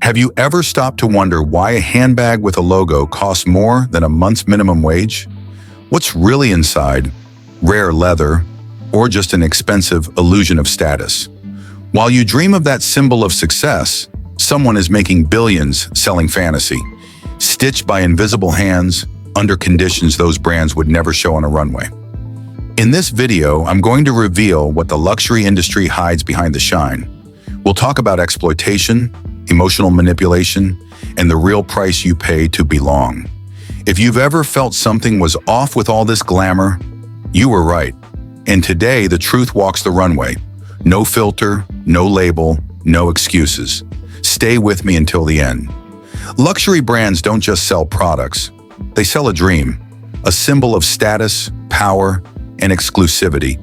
Have you ever stopped to wonder why a handbag with a logo costs more than a month's minimum wage? What's really inside? Rare leather, or just an expensive illusion of status? While you dream of that symbol of success, someone is making billions selling fantasy, stitched by invisible hands under conditions those brands would never show on a runway. In this video, I'm going to reveal what the luxury industry hides behind the shine. We'll talk about exploitation, emotional manipulation, and the real price you pay to belong. If you've ever felt something was off with all this glamour, you were right. And today, the truth walks the runway. No filter, no label, no excuses. Stay with me until the end. Luxury brands don't just sell products. They sell a dream, a symbol of status, power, and exclusivity.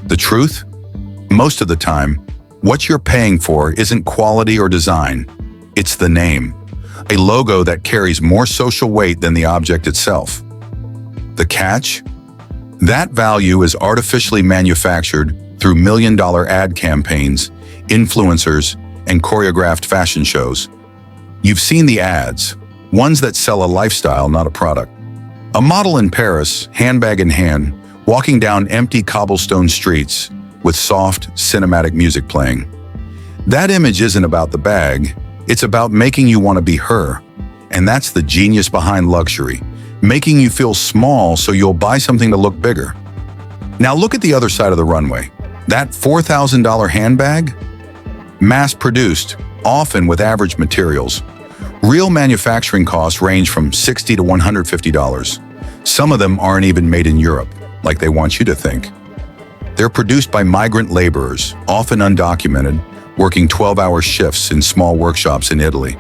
The truth? Most of the time, what you're paying for isn't quality or design. It's the name, a logo that carries more social weight than the object itself. The catch? That value is artificially manufactured through million-dollar ad campaigns, influencers, and choreographed fashion shows. You've seen the ads, ones that sell a lifestyle, not a product. A model in Paris, handbag in hand, walking down empty cobblestone streets with soft, cinematic music playing. That image isn't about the bag, it's about making you want to be her. And that's the genius behind luxury, making you feel small so you'll buy something to look bigger. Now look at the other side of the runway. That $4,000 handbag? Mass-produced, often with average materials. Real manufacturing costs range from $60 to $150. Some of them aren't even made in Europe, like they want you to think. They're produced by migrant laborers, often undocumented, working 12-hour shifts in small workshops in Italy,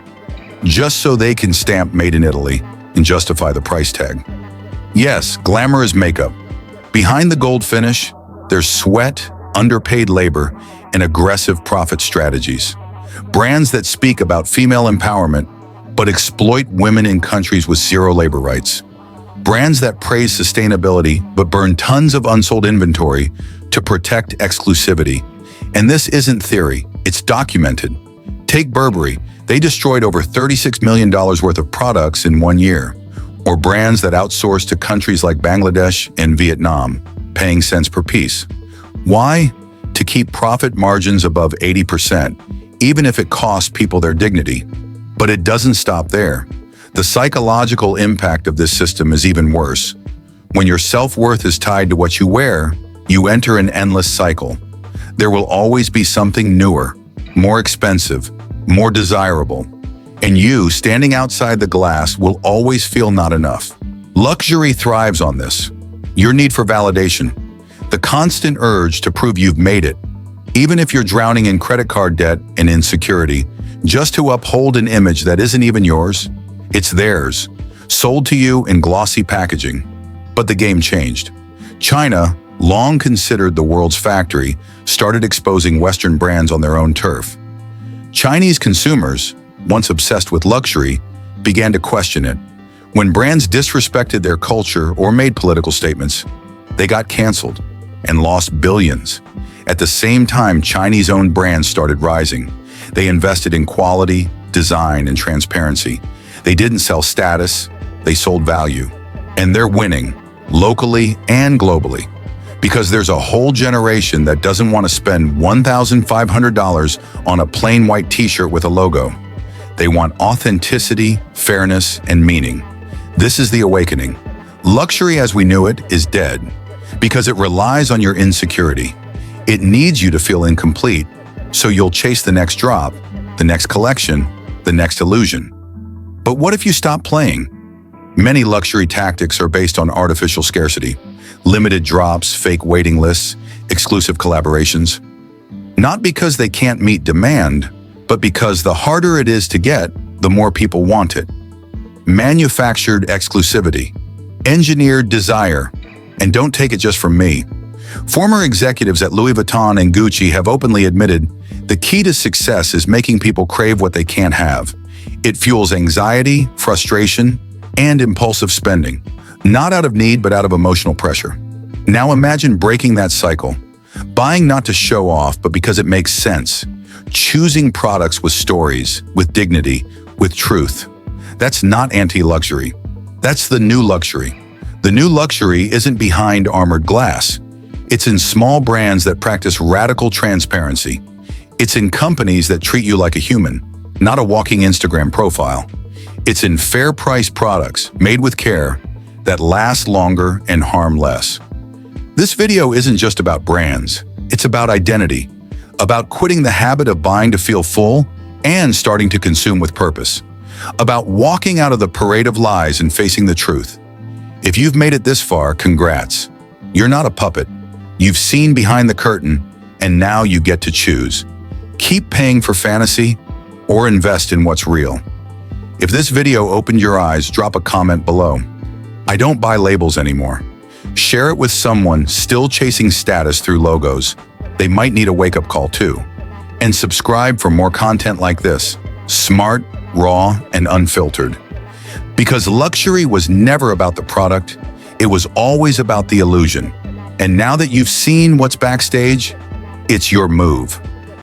just so they can stamp Made in Italy and justify the price tag. Yes, glamour is makeup. Behind the gold finish, there's sweat, underpaid labor, and aggressive profit strategies. Brands that speak about female empowerment, but exploit women in countries with zero labor rights. Brands that praise sustainability, but burn tons of unsold inventory to protect exclusivity. And this isn't theory, it's documented. Take Burberry, they destroyed over $36 million worth of products in 1 year. Or brands that outsource to countries like Bangladesh and Vietnam, paying cents per piece. Why? To keep profit margins above 80%, even if it costs people their dignity. But it doesn't stop there. The psychological impact of this system is even worse. When your self-worth is tied to what you wear, you enter an endless cycle. There will always be something newer, more expensive, more desirable. And you, standing outside the glass, will always feel not enough. Luxury thrives on this. Your need for validation. The constant urge to prove you've made it, even if you're drowning in credit card debt and insecurity, just to uphold an image that isn't even yours. It's theirs, sold to you in glossy packaging. But the game changed. China, long considered the world's factory, started exposing Western brands on their own turf. Chinese consumers, once obsessed with luxury, began to question it. When brands disrespected their culture or made political statements, they got canceled and lost billions. At the same time, Chinese-owned brands started rising. They invested in quality, design, and transparency. They didn't sell status, they sold value. And they're winning, locally and globally. Because there's a whole generation that doesn't want to spend $1,500 on a plain white t-shirt with a logo. They want authenticity, fairness, and meaning. This is the awakening. Luxury as we knew it is dead because it relies on your insecurity. It needs you to feel incomplete, so you'll chase the next drop, the next collection, the next illusion. But what if you stop playing? Many luxury tactics are based on artificial scarcity, limited drops, fake waiting lists, exclusive collaborations. Not because they can't meet demand, but because the harder it is to get, the more people want it. Manufactured exclusivity, engineered desire, and don't take it just from me. Former executives at Louis Vuitton and Gucci have openly admitted the key to success is making people crave what they can't have. It fuels anxiety, frustration, and impulsive spending, not out of need but out of emotional pressure. Now imagine breaking that cycle, buying not to show off but because it makes sense, choosing products with stories, with dignity, with truth. That's not anti-luxury. That's the new luxury. The new luxury isn't behind armored glass. It's in small brands that practice radical transparency. It's in companies that treat you like a human, not a walking Instagram profile. It's in fair-priced products made with care that last longer and harm less. This video isn't just about brands. It's about identity, about quitting the habit of buying to feel full and starting to consume with purpose, about walking out of the parade of lies and facing the truth. If you've made it this far, congrats. You're not a puppet. You've seen behind the curtain, and now you get to choose. Keep paying for fantasy or invest in what's real. If this video opened your eyes, drop a comment below. I don't buy labels anymore. Share it with someone still chasing status through logos. They might need a wake-up call too. And subscribe for more content like this, smart, raw, and unfiltered. Because luxury was never about the product, it was always about the illusion. And now that you've seen what's backstage, it's your move.